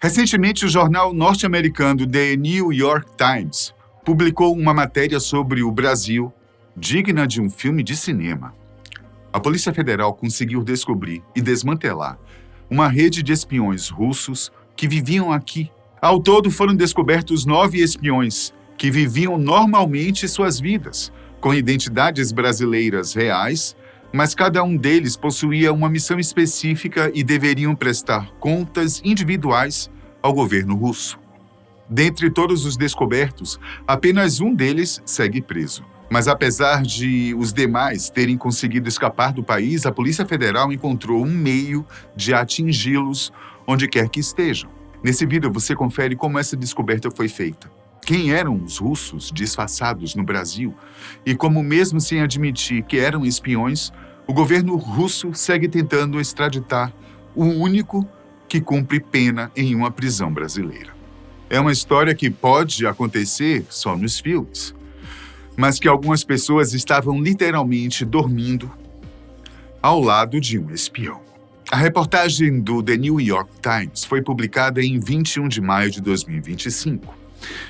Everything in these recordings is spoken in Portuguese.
Recentemente, o jornal norte-americano The New York Times publicou uma matéria sobre o Brasil, digna de um filme de cinema. A Polícia Federal conseguiu descobrir e desmantelar uma rede de espiões russos que viviam aqui. Ao todo, foram descobertos 9 espiões que viviam normalmente suas vidas, com identidades brasileiras reais, mas cada um deles possuía uma missão específica e deveriam prestar contas individuais ao governo russo. Dentre todos os descobertos, apenas um deles segue preso. Mas apesar de os demais terem conseguido escapar do país, a Polícia Federal encontrou um meio de atingi-los onde quer que estejam. Nesse vídeo você confere como essa descoberta foi feita. Quem eram os russos disfarçados no Brasil e como, mesmo sem admitir que eram espiões, o governo russo segue tentando extraditar o único que cumpre pena em uma prisão brasileira. É uma história que pode acontecer só nos filmes, mas que algumas pessoas estavam literalmente dormindo ao lado de um espião. A reportagem do The New York Times foi publicada em 21 de maio de 2025.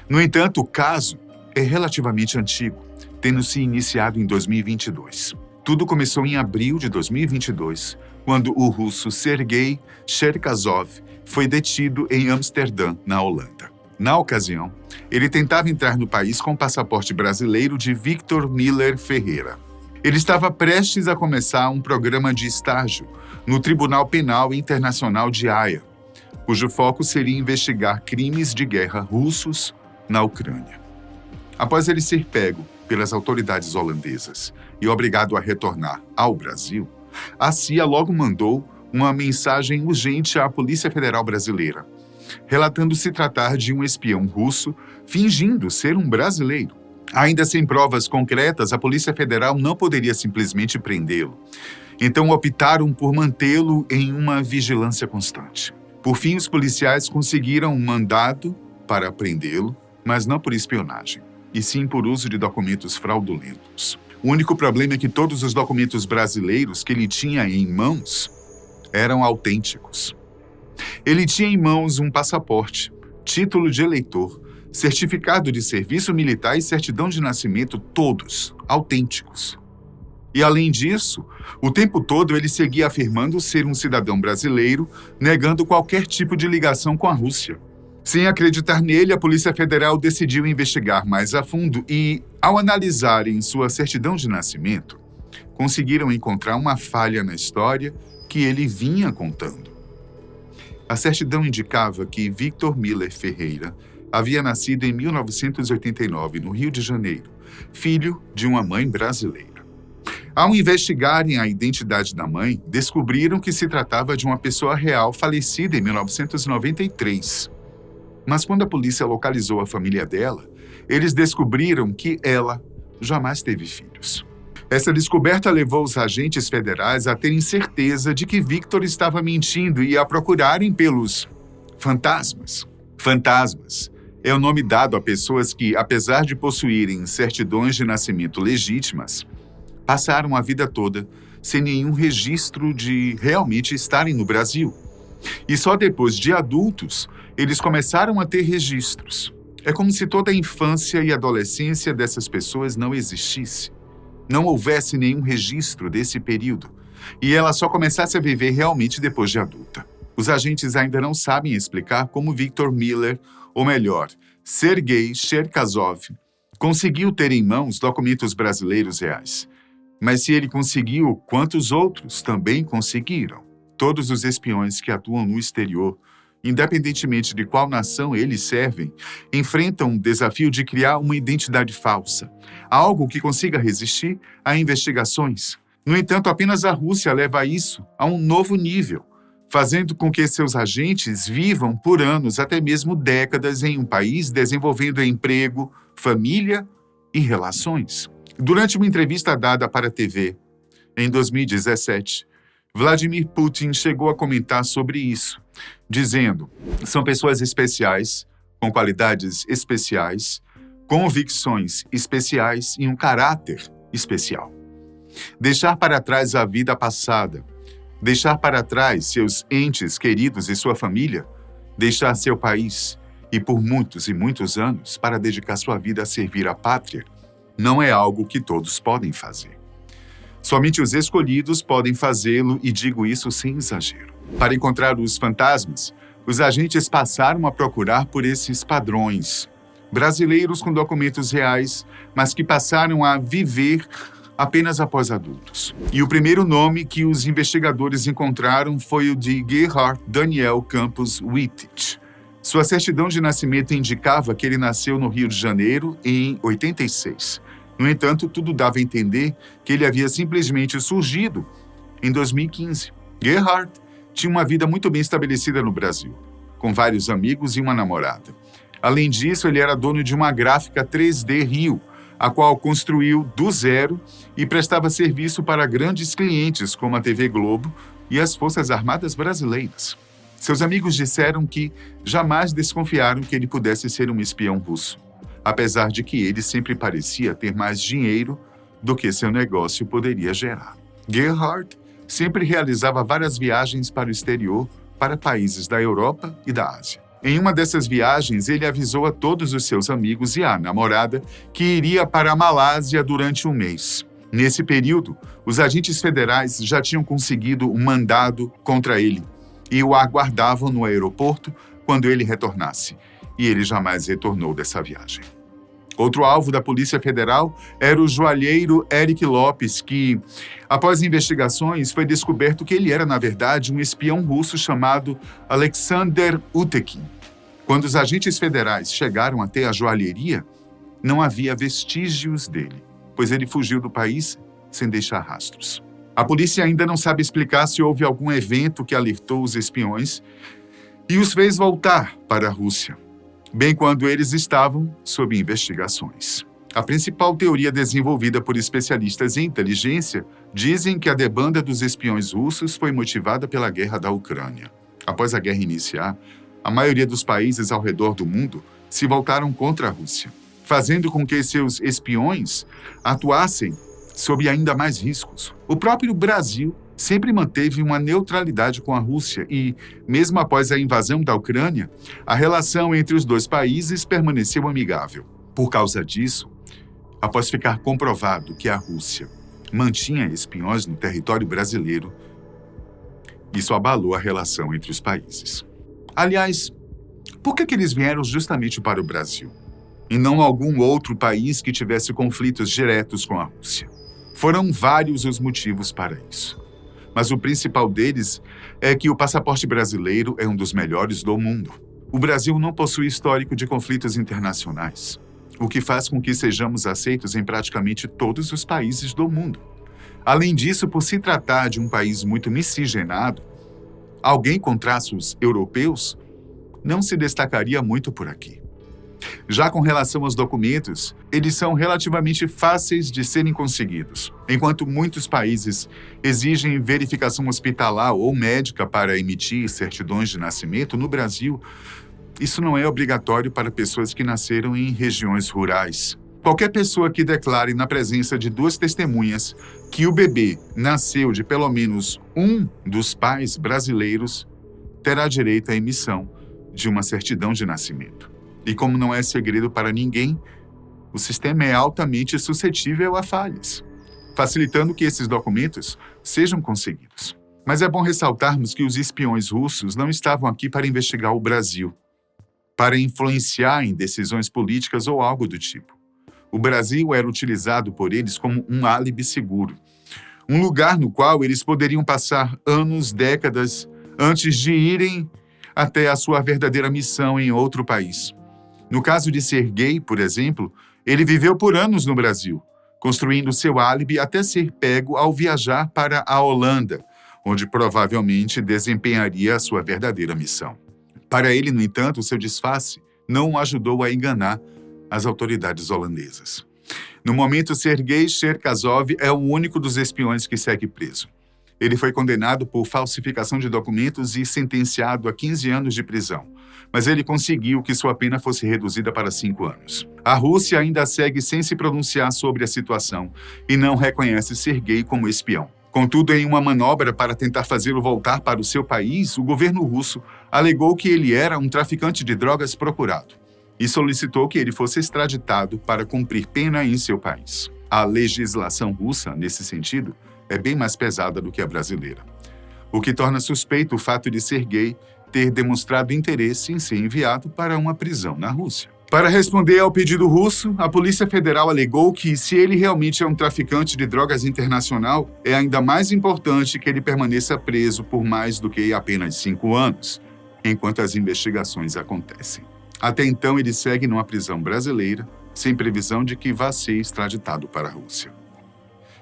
No entanto, o caso é relativamente antigo, tendo se iniciado em 2022. Tudo começou em abril de 2022, quando o russo Sergei Cherkasov foi detido em Amsterdã, na Holanda. Na ocasião, ele tentava entrar no país com o passaporte brasileiro de Victor Miller Ferreira. Ele estava prestes a começar um programa de estágio no Tribunal Penal Internacional de Haia, cujo foco seria investigar crimes de guerra russos na Ucrânia. Após ele ser pego pelas autoridades holandesas e obrigado a retornar ao Brasil, a CIA logo mandou uma mensagem urgente à Polícia Federal Brasileira, relatando se tratar de um espião russo fingindo ser um brasileiro. Ainda sem provas concretas, a Polícia Federal não poderia simplesmente prendê-lo. Então optaram por mantê-lo em uma vigilância constante. Por fim, os policiais conseguiram um mandado para prendê-lo, mas não por espionagem, e sim por uso de documentos fraudulentos. O único problema é que todos os documentos brasileiros que ele tinha em mãos eram autênticos. Ele tinha em mãos um passaporte, título de eleitor, certificado de serviço militar e certidão de nascimento, todos autênticos. E além disso, o tempo todo ele seguia afirmando ser um cidadão brasileiro, negando qualquer tipo de ligação com a Rússia. Sem acreditar nele, a Polícia Federal decidiu investigar mais a fundo e, ao analisarem sua certidão de nascimento, conseguiram encontrar uma falha na história que ele vinha contando. A certidão indicava que Victor Miller Ferreira havia nascido em 1989, no Rio de Janeiro, filho de uma mãe brasileira. Ao investigarem a identidade da mãe, descobriram que se tratava de uma pessoa real falecida em 1993. Mas quando a polícia localizou a família dela, eles descobriram que ela jamais teve filhos. Essa descoberta levou os agentes federais a terem certeza de que Victor estava mentindo e a procurarem pelos fantasmas. Fantasmas é o nome dado a pessoas que, apesar de possuírem certidões de nascimento legítimas, passaram a vida toda sem nenhum registro de realmente estarem no Brasil. E só depois de adultos, eles começaram a ter registros. É como se toda a infância e adolescência dessas pessoas não existisse. Não houvesse nenhum registro desse período, e ela só começasse a viver realmente depois de adulta. Os agentes ainda não sabem explicar como Victor Miller, ou melhor, Sergei Cherkasov, conseguiu ter em mãos documentos brasileiros reais. Mas se ele conseguiu, quantos outros também conseguiram? Todos os espiões que atuam no exterior, independentemente de qual nação eles servem, enfrentam o desafio de criar uma identidade falsa, algo que consiga resistir a investigações. No entanto, apenas a Rússia leva isso a um novo nível, fazendo com que seus agentes vivam por anos, até mesmo décadas, em um país desenvolvendo emprego, família e relações. Durante uma entrevista dada para a TV, em 2017, Vladimir Putin chegou a comentar sobre isso, dizendo: são pessoas especiais, com qualidades especiais, convicções especiais e um caráter especial. Deixar para trás a vida passada, deixar para trás seus entes queridos e sua família, deixar seu país e por muitos e muitos anos para dedicar sua vida a servir a pátria não é algo que todos podem fazer. Somente os escolhidos podem fazê-lo e digo isso sem exagero. Para encontrar os fantasmas, os agentes passaram a procurar por esses padrões. Brasileiros com documentos reais, mas que passaram a viver apenas após adultos. E o primeiro nome que os investigadores encontraram foi o de Gerhard Daniel Campos Wittich. Sua certidão de nascimento indicava que ele nasceu no Rio de Janeiro em 86. No entanto, tudo dava a entender que ele havia simplesmente surgido em 2015. Gerhard tinha uma vida muito bem estabelecida no Brasil, com vários amigos e uma namorada. Além disso, ele era dono de uma gráfica 3D Rio, a qual construiu do zero e prestava serviço para grandes clientes como a TV Globo e as Forças Armadas Brasileiras. Seus amigos disseram que jamais desconfiaram que ele pudesse ser um espião russo, apesar de que ele sempre parecia ter mais dinheiro do que seu negócio poderia gerar. Gerhard sempre realizava várias viagens para o exterior, para países da Europa e da Ásia. Em uma dessas viagens, ele avisou a todos os seus amigos e a namorada que iria para a Malásia durante um mês. Nesse período, os agentes federais já tinham conseguido um mandado contra ele e o aguardavam no aeroporto quando ele retornasse. E ele jamais retornou dessa viagem. Outro alvo da Polícia Federal era o joalheiro Eric Lopes, que, após investigações, foi descoberto que ele era, na verdade, um espião russo chamado Alexander Utekin. Quando os agentes federais chegaram até a joalheria, não havia vestígios dele, pois ele fugiu do país sem deixar rastros. A polícia ainda não sabe explicar se houve algum evento que alertou os espiões e os fez voltar para a Rússia, bem quando eles estavam sob investigações. A principal teoria desenvolvida por especialistas em inteligência dizem que a debanda dos espiões russos foi motivada pela guerra da Ucrânia. Após a guerra iniciar, a maioria dos países ao redor do mundo se voltaram contra a Rússia, fazendo com que seus espiões atuassem sob ainda mais riscos. O próprio Brasil sempre manteve uma neutralidade com a Rússia e, mesmo após a invasão da Ucrânia, a relação entre os dois países permaneceu amigável. Por causa disso, após ficar comprovado que a Rússia mantinha espiões no território brasileiro, isso abalou a relação entre os países. Aliás, por que eles vieram justamente para o Brasil e não algum outro país que tivesse conflitos diretos com a Rússia? Foram vários os motivos para isso. Mas o principal deles é que o passaporte brasileiro é um dos melhores do mundo. O Brasil não possui histórico de conflitos internacionais, o que faz com que sejamos aceitos em praticamente todos os países do mundo. Além disso, por se tratar de um país muito miscigenado, alguém com traços europeus não se destacaria muito por aqui. Já com relação aos documentos, eles são relativamente fáceis de serem conseguidos. Enquanto muitos países exigem verificação hospitalar ou médica para emitir certidões de nascimento, no Brasil, isso não é obrigatório para pessoas que nasceram em regiões rurais. Qualquer pessoa que declare na presença de 2 testemunhas que o bebê nasceu de pelo menos um dos pais brasileiros terá direito à emissão de uma certidão de nascimento. E como não é segredo para ninguém, o sistema é altamente suscetível a falhas, facilitando que esses documentos sejam conseguidos. Mas é bom ressaltarmos que os espiões russos não estavam aqui para investigar o Brasil, para influenciar em decisões políticas ou algo do tipo. O Brasil era utilizado por eles como um álibi seguro, um lugar no qual eles poderiam passar anos, décadas, antes de irem até a sua verdadeira missão em outro país. No caso de Sergei, por exemplo, ele viveu por anos no Brasil, construindo seu álibi até ser pego ao viajar para a Holanda, onde provavelmente desempenharia a sua verdadeira missão. Para ele, no entanto, seu disfarce não o ajudou a enganar as autoridades holandesas. No momento, Sergei Cherkasov é o único dos espiões que segue preso. Ele foi condenado por falsificação de documentos e sentenciado a 15 anos de prisão, mas ele conseguiu que sua pena fosse reduzida para 5 anos. A Rússia ainda segue sem se pronunciar sobre a situação e não reconhece Sergei como espião. Contudo, em uma manobra para tentar fazê-lo voltar para o seu país, o governo russo alegou que ele era um traficante de drogas procurado e solicitou que ele fosse extraditado para cumprir pena em seu país. A legislação russa, nesse sentido, é bem mais pesada do que a brasileira, o que torna suspeito o fato de ser gay ter demonstrado interesse em ser enviado para uma prisão na Rússia. Para responder ao pedido russo, a Polícia Federal alegou que, se ele realmente é um traficante de drogas internacional, é ainda mais importante que ele permaneça preso por mais do que apenas 5 anos, enquanto as investigações acontecem. Até então, ele segue numa prisão brasileira, sem previsão de que vá ser extraditado para a Rússia.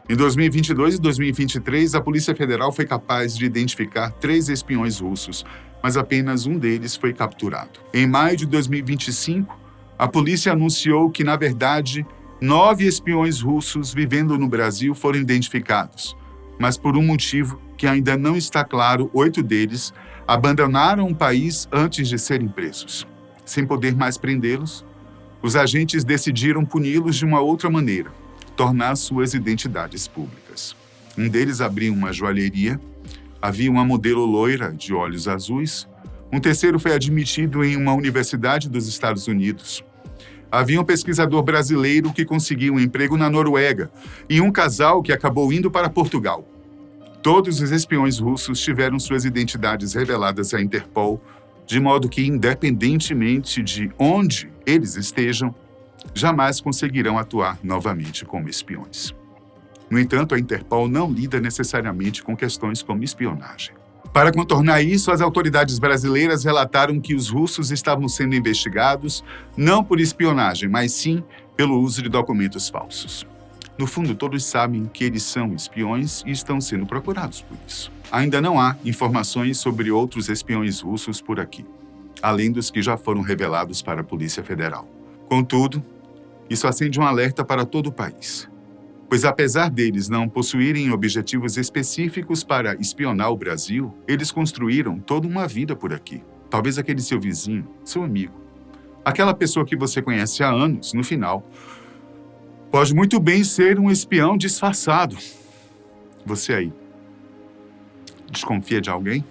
Em 2022 e 2023, a Polícia Federal foi capaz de identificar 3 espiões russos, mas apenas um deles foi capturado. Em maio de 2025, a polícia anunciou que, na verdade, 9 espiões russos vivendo no Brasil foram identificados, mas por um motivo que ainda não está claro, 8 deles abandonaram o país antes de serem presos. Sem poder mais prendê-los, os agentes decidiram puni-los de uma outra maneira, tornar suas identidades públicas. Um deles abriu uma joalheria, havia uma modelo loira de olhos azuis. Um terceiro foi admitido em uma universidade dos Estados Unidos. Havia um pesquisador brasileiro que conseguiu um emprego na Noruega e um casal que acabou indo para Portugal. Todos os espiões russos tiveram suas identidades reveladas à Interpol, de modo que, independentemente de onde eles estejam, jamais conseguirão atuar novamente como espiões. No entanto, a Interpol não lida necessariamente com questões como espionagem. Para contornar isso, as autoridades brasileiras relataram que os russos estavam sendo investigados não por espionagem, mas sim pelo uso de documentos falsos. No fundo, todos sabem que eles são espiões e estão sendo procurados por isso. Ainda não há informações sobre outros espiões russos por aqui, além dos que já foram revelados para a Polícia Federal. Contudo, isso acende um alerta para todo o país, pois apesar deles não possuírem objetivos específicos para espionar o Brasil, eles construíram toda uma vida por aqui. Talvez aquele seu vizinho, seu amigo, aquela pessoa que você conhece há anos, no final, pode muito bem ser um espião disfarçado. Você aí, desconfia de alguém?